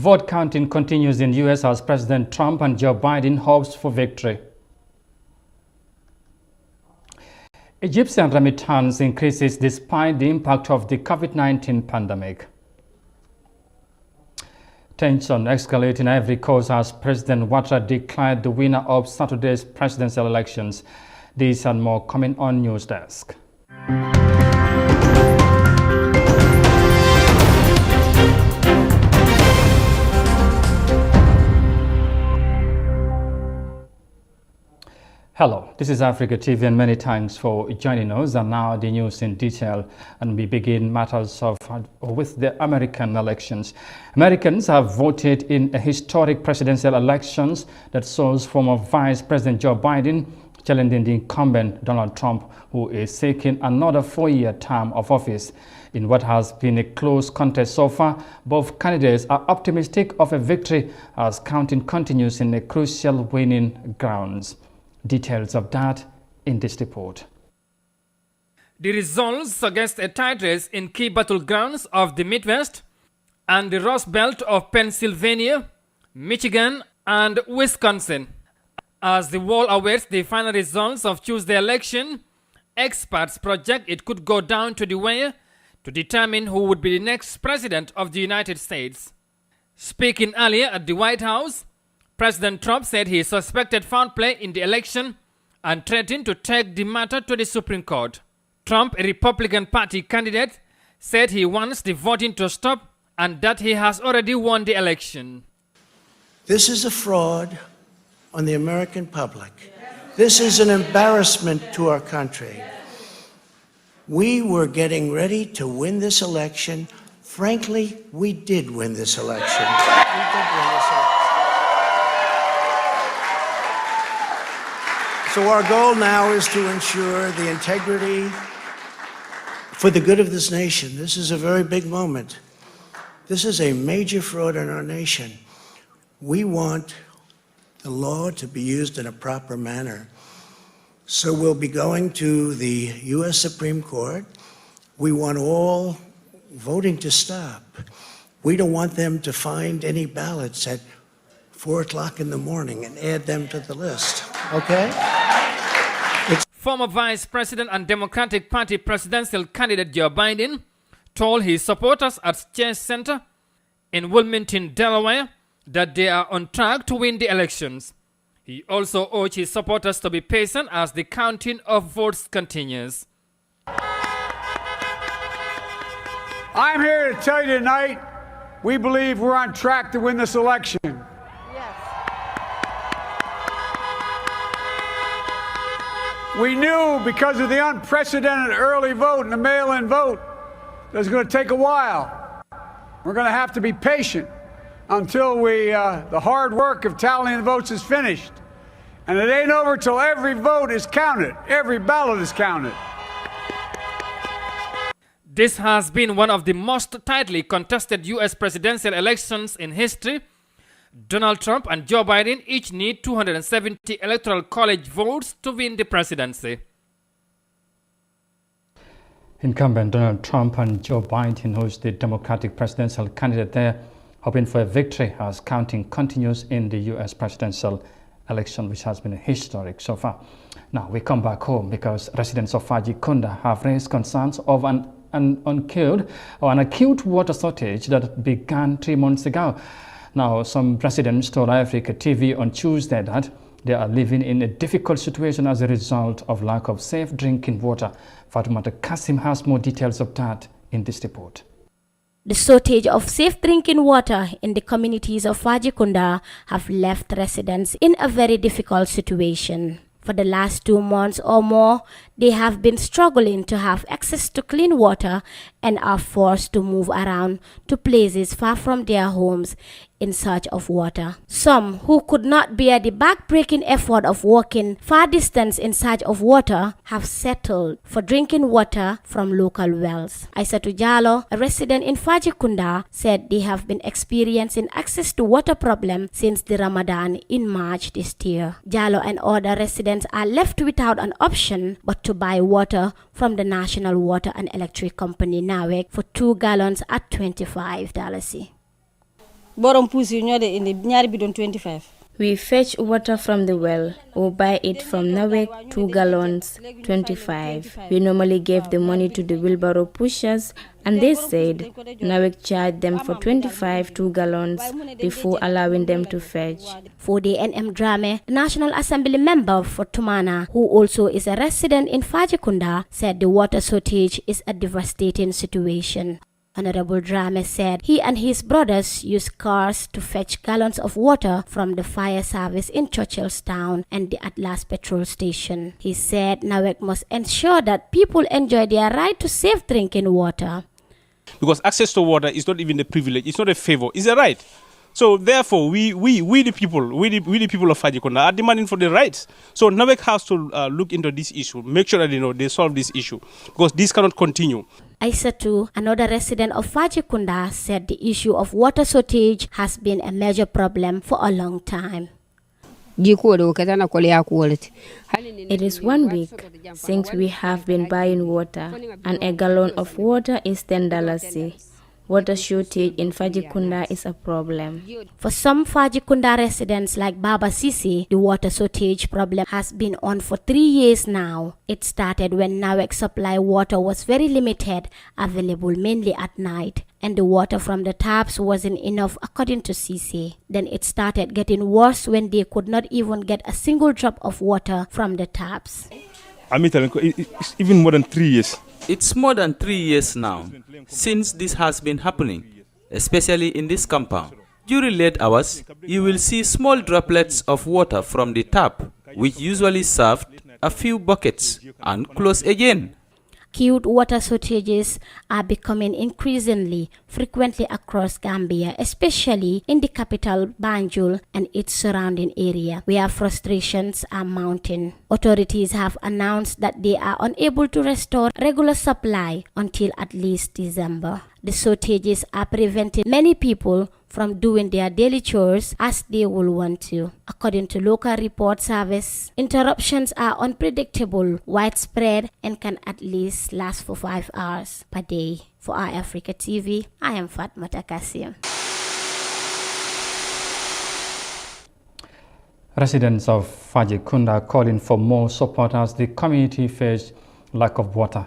Vote counting continues in the U.S. as President Trump and Joe Biden hopes for victory. Egyptian remittance increases despite the impact of the COVID-19 pandemic. Tension escalates in Ivory Coast as President Ouattara declared the winner of Saturday's presidential elections. These and more coming on News Desk. Hello, this is Africa TV and many thanks for joining us. And now the news in detail, and we begin matters with the American elections. Americans have voted in a historic presidential elections that saw former Vice President Joe Biden challenging the incumbent Donald Trump, who is seeking another 4-year term of office. In what has been a close contest so far, both candidates are optimistic of a victory as counting continues in a crucial winning grounds. Details of that in this report. The results suggest a tight race in key battlegrounds of the Midwest and the Rust Belt of Pennsylvania, Michigan, and Wisconsin. As the world awaits the final results of Tuesday's election, experts project it could go down to the wire to determine who would be the next president of the United States. Speaking earlier at the White House, President Trump said he suspected foul play in the election and threatened to take the matter to the Supreme Court. Trump, a Republican Party candidate, said he wants the voting to stop and that he has already won the election. This is a fraud on the American public. This is an embarrassment to our country. We were getting ready to win this election. Frankly, we did win this election. So our goal now is to ensure the integrity for the good of this nation. This is a very big moment. This is a major fraud in our nation. We want the law to be used in a proper manner. So we'll be going to the U.S. Supreme Court. We want all voting to stop. We don't want them to find any ballots at 4 o'clock in the morning and add them to the list, okay? Former Vice President and Democratic Party presidential candidate Joe Biden told his supporters at Chase Center in Wilmington, Delaware, that they are on track to win the elections. He also urged his supporters to be patient as the counting of votes continues. I'm here to tell you tonight, we believe we're on track to win this election. We knew because of the unprecedented early vote and the mail-in vote that it was going to take a while. We're going to have to be patient until the hard work of tallying the votes is finished. And it ain't over till every vote is counted, every ballot is counted. This has been one of the most tightly contested U.S. presidential elections in history. Donald Trump and Joe Biden each need 270 electoral college votes to win the presidency. Incumbent Donald Trump and Joe Biden, who is the Democratic presidential candidate there, hoping for a victory as counting continues in the U.S. presidential election, which has been historic so far. Now we come back home because residents of Faji Kunda have raised concerns of an acute water shortage that began 3 months ago. Now, some residents told Africa TV on Tuesday that they are living in a difficult situation as a result of lack of safe drinking water. Fatoumata Kasim has more details of that in this report. The shortage of safe drinking water in the communities of Faji Kunda have left residents in a very difficult situation. For the last 2 months or more, they have been struggling to have access to clean water and are forced to move around to places far from their homes in search of water. Some who could not bear the back-breaking effort of walking far distance in search of water have settled for drinking water from local wells. Aissatou Jallo, a resident in Faji Kunda, said they have been experiencing access to water problem since the Ramadan in March this year. Jallo and other residents are left without an option but to buy water from the National Water and Electric Company NAWEC for 2 gallons at $25. borom pusi ñode indi ñaari bidon 25. We fetch water from the well or buy it from Nawek, 2 gallons, 25. We normally gave the money to the wheelbarrow pushers and they said Nawek charged them for 25 2 gallons before allowing them to fetch. For the NM Drame, the National Assembly member for Tumana, who also is a resident in Faji Kunda, said the water shortage is a devastating situation. Honorable Drame said he and his brothers use cars to fetch gallons of water from the fire service in Churchillstown and the Atlas petrol station. He said Nawek must ensure that people enjoy their right to safe drinking water. Because access to water is not even a privilege, it's not a favor, it's a right. So therefore, we the people of Faji Kunda are demanding for the rights. So NAWEC has to look into this issue, make sure that they solve this issue, because this cannot continue. Aisatu, another resident of Faji Kunda, said the issue of water shortage has been a major problem for a long time. It is 1 week since we have been buying water, and a gallon of water is $10. Water shortage in Faji Kunda is a problem. For some Faji Kunda residents like Baba Sisi, the water shortage problem has been on for 3 years now. It started when Nawek supply water was very limited, available mainly at night, and the water from the taps wasn't enough according to Sisi. Then it started getting worse when they could not even get a single drop of water from the taps. It's even more than 3 years. It's more than 3 years now since this has been happening, especially in this compound. During late hours, you will see small droplets of water from the tap, which usually served a few buckets and close again. Acute water shortages are becoming increasingly frequently across Gambia, especially in the capital Banjul and its surrounding area, where frustrations are mounting. Authorities have announced that they are unable to restore regular supply until at least December. The shortages are preventing many people from doing their daily chores as they will want to. According to local report service, interruptions are unpredictable, widespread, and can at least last for 5 hours per day. For iAfrica TV, I am Fatmata Kasim. Residents of Faji Kunda are calling for more support as the community face lack of water,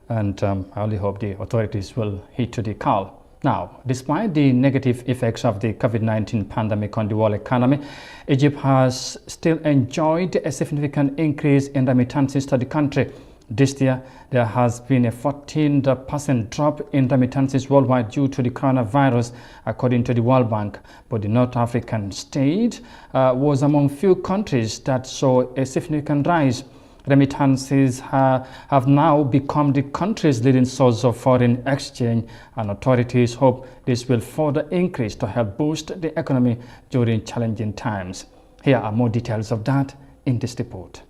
and I only hope the authorities will heed to the call. Now, despite the negative effects of the COVID-19 pandemic on the world economy, Egypt has still enjoyed a significant increase in remittances to the country. This year, there has been a 14% drop in remittances worldwide due to the coronavirus, according to the World Bank. But the North African state was among few countries that saw a significant rise. Remittances have now become the country's leading source of foreign exchange, and authorities hope this will further increase to help boost the economy during challenging times. Here are more details of that in this report.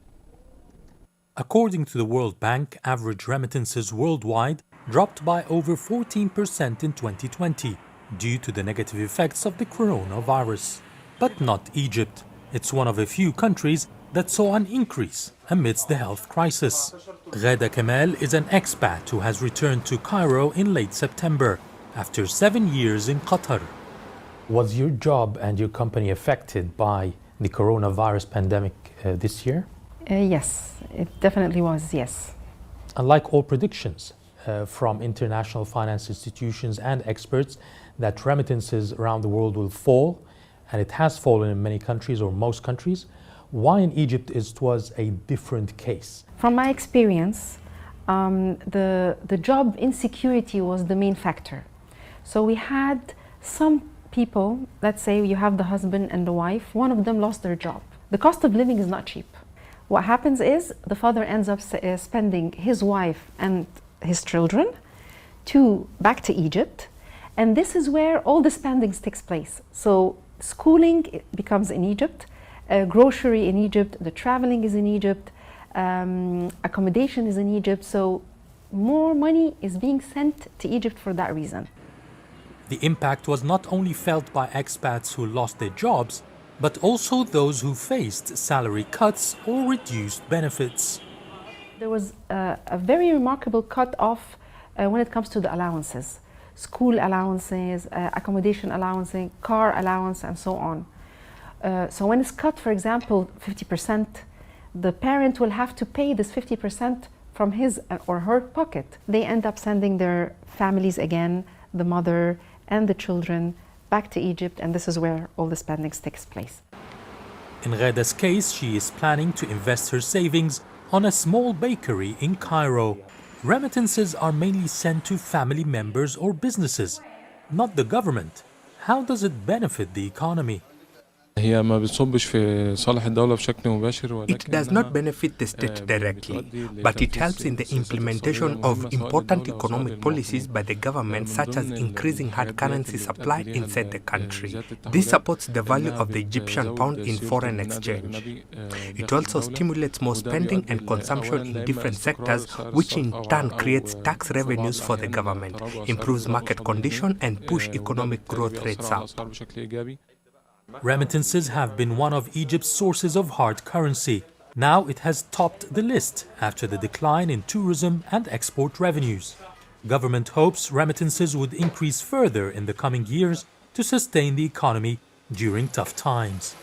According to the World Bank, average remittances worldwide dropped by over 14% in 2020 due to the negative effects of the coronavirus. But not Egypt. It's one of a few countries that saw an increase amidst the health crisis. Ghada Kamal is an expat who has returned to Cairo in late September after 7 years in Qatar. Was your job and your company affected by the coronavirus pandemic this year? Yes, it definitely was, yes. Unlike all predictions from international finance institutions and experts that remittances around the world will fall, and it has fallen in many countries or most countries, why in Egypt it was a different case? From my experience, the job insecurity was the main factor. So we had some people, let's say you have the husband and the wife, one of them lost their job. The cost of living is not cheap. What happens is the father ends up spending his wife and his children back to Egypt, and this is where all the spendings takes place. So schooling becomes in Egypt, grocery in Egypt, the traveling is in Egypt, accommodation is in Egypt, so more money is being sent to Egypt for that reason. The impact was not only felt by expats who lost their jobs, but also those who faced salary cuts or reduced benefits. There was a very remarkable cut off when it comes to the allowances. school allowances, accommodation allowances, car allowance, and so on. So when it's cut, for example, 50%, the parent will have to pay this 50% from his or her pocket. They end up sending their families again, the mother and the children, back to Egypt, and this is where all the spending takes place. In Gheda's case, she is planning to invest her savings on a small bakery in Cairo. Remittances are mainly sent to family members or businesses, not the government. How does it benefit the economy? It does not benefit the state directly, but it helps in the implementation of important economic policies by the government, such as increasing hard currency supply inside the country. This supports the value of the Egyptian pound in foreign exchange. It also stimulates more spending and consumption in different sectors, which in turn creates tax revenues for the government, improves market conditions, and push economic growth rates up. Remittances have been one of Egypt's sources of hard currency. Now it has topped the list after the decline in tourism and export revenues. Government hopes remittances would increase further in the coming years to sustain the economy during tough times.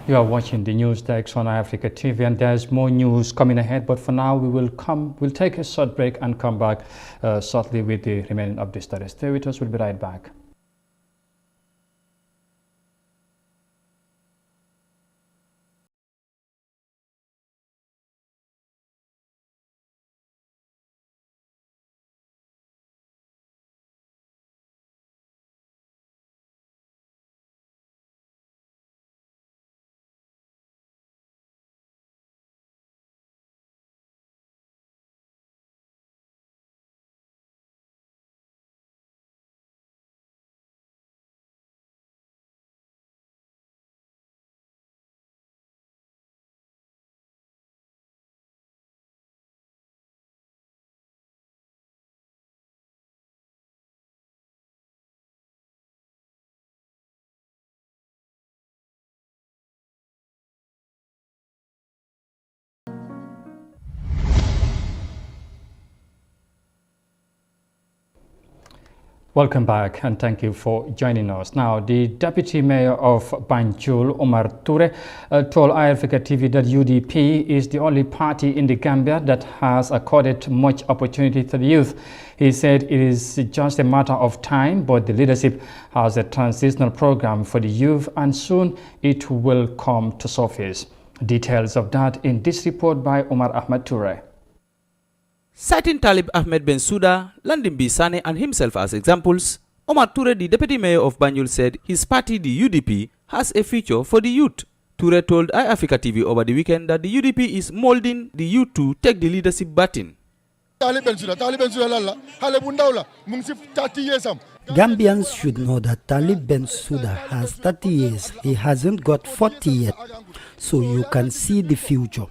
You are watching the news desk on Africa TV, and there's more news coming ahead. But for now, we'll take a short break and come back shortly with the remaining updates. Stay with us. We'll be right back. Welcome back, and thank you for joining us. Now, the Deputy Mayor of Banjul, Omar Toure, told Africa TV that UDP is the only party in the Gambia that has accorded much opportunity to the youth. He said it is just a matter of time, but the leadership has a transitional program for the youth, and soon it will come to surface. Details of that in this report by Omar Ahmed Toure. Citing Talib Ahmed Bensouda, Landing Bisane and himself as examples, Omar Toure, the deputy mayor of Banjul, said his party, the UDP, has a future for the youth. Toure told iAfrica TV over the weekend that the UDP is molding the youth to take the leadership baton. Gambians should know that Talib Bensouda has 30 years. He hasn't got 40 yet. So you can see the future.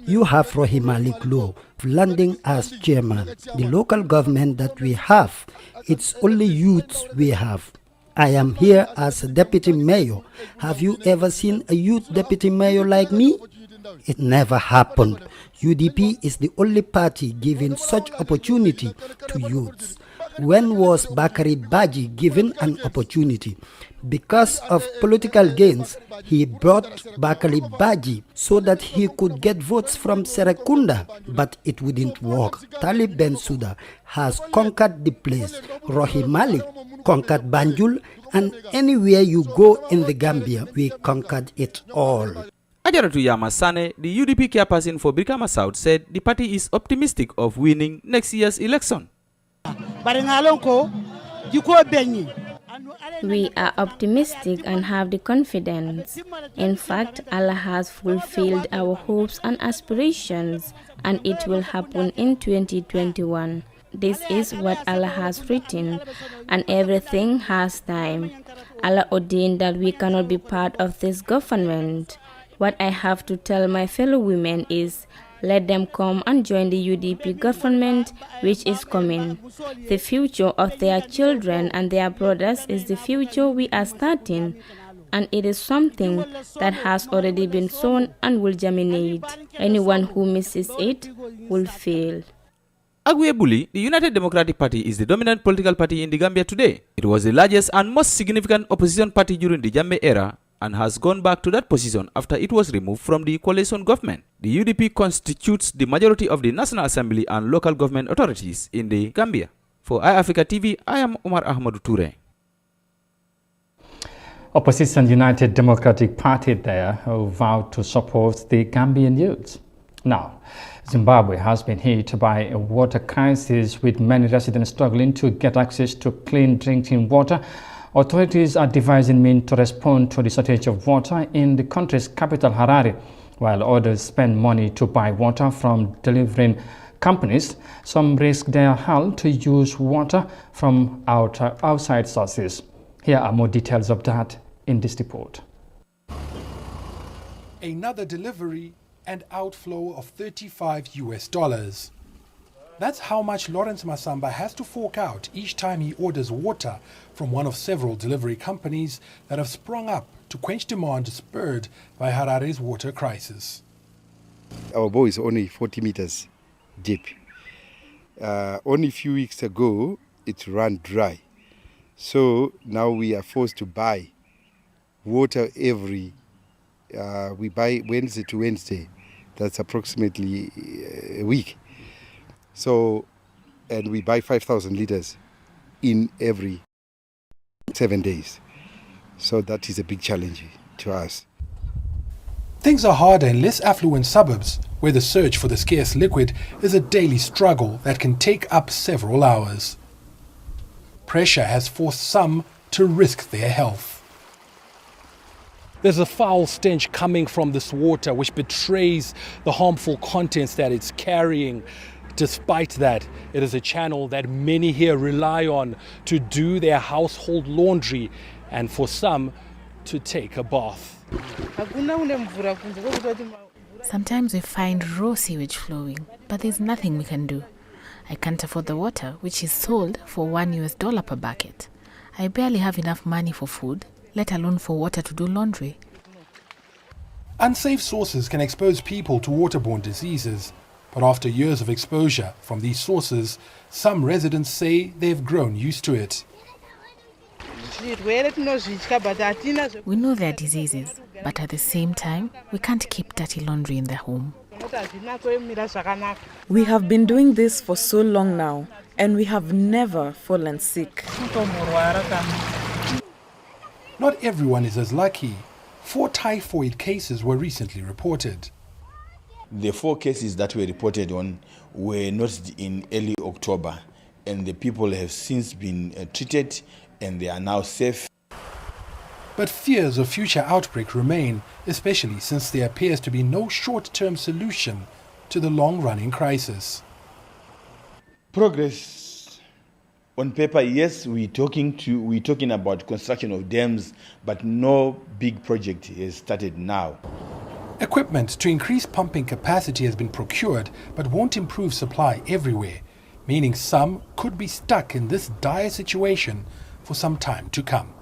You have Rohim Malik Low landing as chairman. The local government that we have, it's only youths we have. I am here as a deputy mayor. Have you ever seen a youth deputy mayor like me? It never happened. UDP is the only party giving such opportunity to youths. When was Bakari Baji given an opportunity? Because of political gains, he brought Bakari Baji so that he could get votes from Serekunda, but it wouldn't work. Talib Bensouda has conquered the place. Rohim Malik conquered Banjul, and anywhere you go in the Gambia, we conquered it all. Ajaratu Yama Sane, the UDP chairperson for Brikama South, said the party is optimistic of winning next year's election. We are optimistic and have the confidence. In fact, Allah has fulfilled our hopes and aspirations, and it will happen in 2021. This is what Allah has written, and everything has time. Allah ordained that we cannot be part of this government. What I have to tell my fellow women is, let them come and join the UDP government, which is coming. The future of their children and their brothers is the future we are starting, and it is something that has already been sown and will germinate. Anyone who misses it will fail. Arguably, the United Democratic Party is the dominant political party in the Gambia today. It was the largest and most significant opposition party during the Jammeh era and has gone back to that position after it was removed from the coalition government. The UDP constitutes the majority of the National Assembly and local government authorities in the Gambia. For iAfrica TV, I am Omar Ahmadu Toure. Opposition United Democratic Party there who vowed to support the Gambian youths. Now, Zimbabwe has been hit by a water crisis with many residents struggling to get access to clean drinking water. Authorities are devising means to respond to the shortage of water in the country's capital, Harare, while others spend money to buy water from delivering companies. Some risk their health to use water from outside sources. Here are more details of that in this report. Another delivery and outflow of $35. That's how much Lawrence Masamba has to fork out each time he orders water from one of several delivery companies that have sprung up to quench demand spurred by Harare's water crisis. Our bowl is only 40 meters deep. Only a few weeks ago, it ran dry. So now we are forced to buy water every, we buy Wednesday to Wednesday. That's approximately a week. So, and we buy 5,000 liters in every 7 days. So that is a big challenge to us. Things are harder in less affluent suburbs, where the search for the scarce liquid is a daily struggle that can take up several hours. Pressure has forced some to risk their health. There's a foul stench coming from this water which betrays the harmful contents that it's carrying. Despite that, it is a channel that many here rely on to do their household laundry and for some to take a bath. Sometimes we find raw sewage flowing, but there's nothing we can do. I can't afford the water, which is sold for $1 per bucket. I barely have enough money for food, let alone for water to do laundry. Unsafe sources can expose people to waterborne diseases, but after years of exposure from these sources, some residents say they've grown used to it. We know there are diseases, but at the same time, we can't keep dirty laundry in the home. We have been doing this for so long now, and we have never fallen sick. Not everyone is as lucky. 4 typhoid cases were recently reported. The 4 cases that were reported on were noticed in early October, and the people have since been treated and they are now safe. But fears of future outbreak remain, especially since there appears to be no short-term solution to the long-running crisis. Progress on paper, yes, we're talking about construction of dams, but no big project has started now. Equipment to increase pumping capacity has been procured, but won't improve supply everywhere, meaning some could be stuck in this dire situation for some time to come.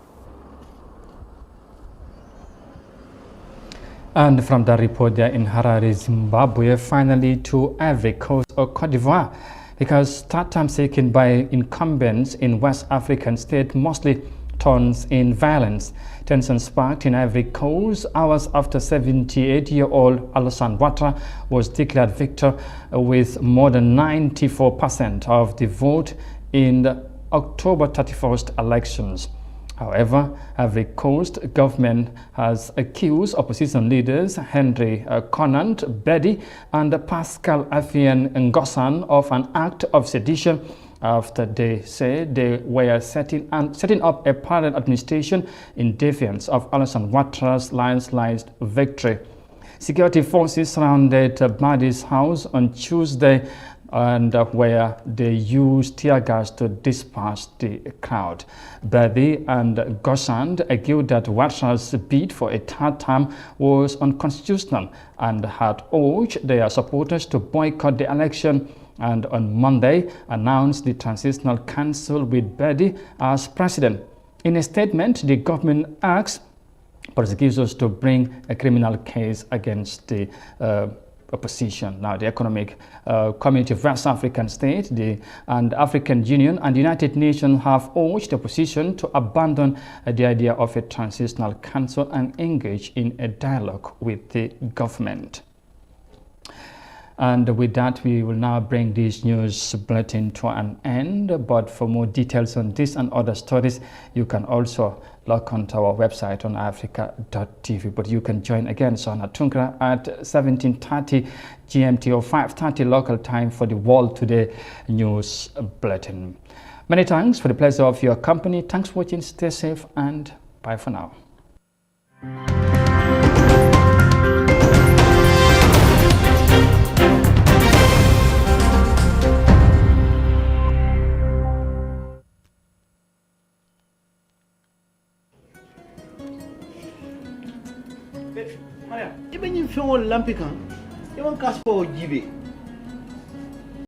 And from the report there in Harare, Zimbabwe, finally to Ivory Coast or Cote d'Ivoire, because third term seeking by incumbents in West African state mostly turns in violence. Tension sparked in Ivory Coast hours after 78-year-old Alassane Ouattara was declared victor with more than 94% of the vote in the October 31st elections. However, Ivory Coast government has accused opposition leaders Henry Conant Bedi and Pascal Afien Ngosan of an act of sedition after they say they were setting up a parallel administration in defiance of Alassane Ouattara's landslide victory. Security forces surrounded Badi's house on Tuesday and where they used tear gas to disperse the crowd. Bedi and Ngosan argued that Ouattara's bid for a third term was unconstitutional and had urged their supporters to boycott the election, and on Monday announced the Transitional Council with Bedi as president. In a statement, the government asked prosecutors to bring a criminal case against the opposition. Now, the Economic Community of West African States, and African Union and the United Nations have urged the opposition to abandon the idea of a transitional council and engage in a dialogue with the government. And with that, we will now bring this news bulletin to an end. But for more details on this and other stories, you can also log on to our website on africa.tv. But you can join again, Sona Tunkra, at 17:30 GMT or 5:30 local time for the World Today news bulletin. Many thanks for the pleasure of your company. Thanks for watching. Stay safe and bye for now. Ibe ni fɛn o lampi kan i man kasi fɔ o ji be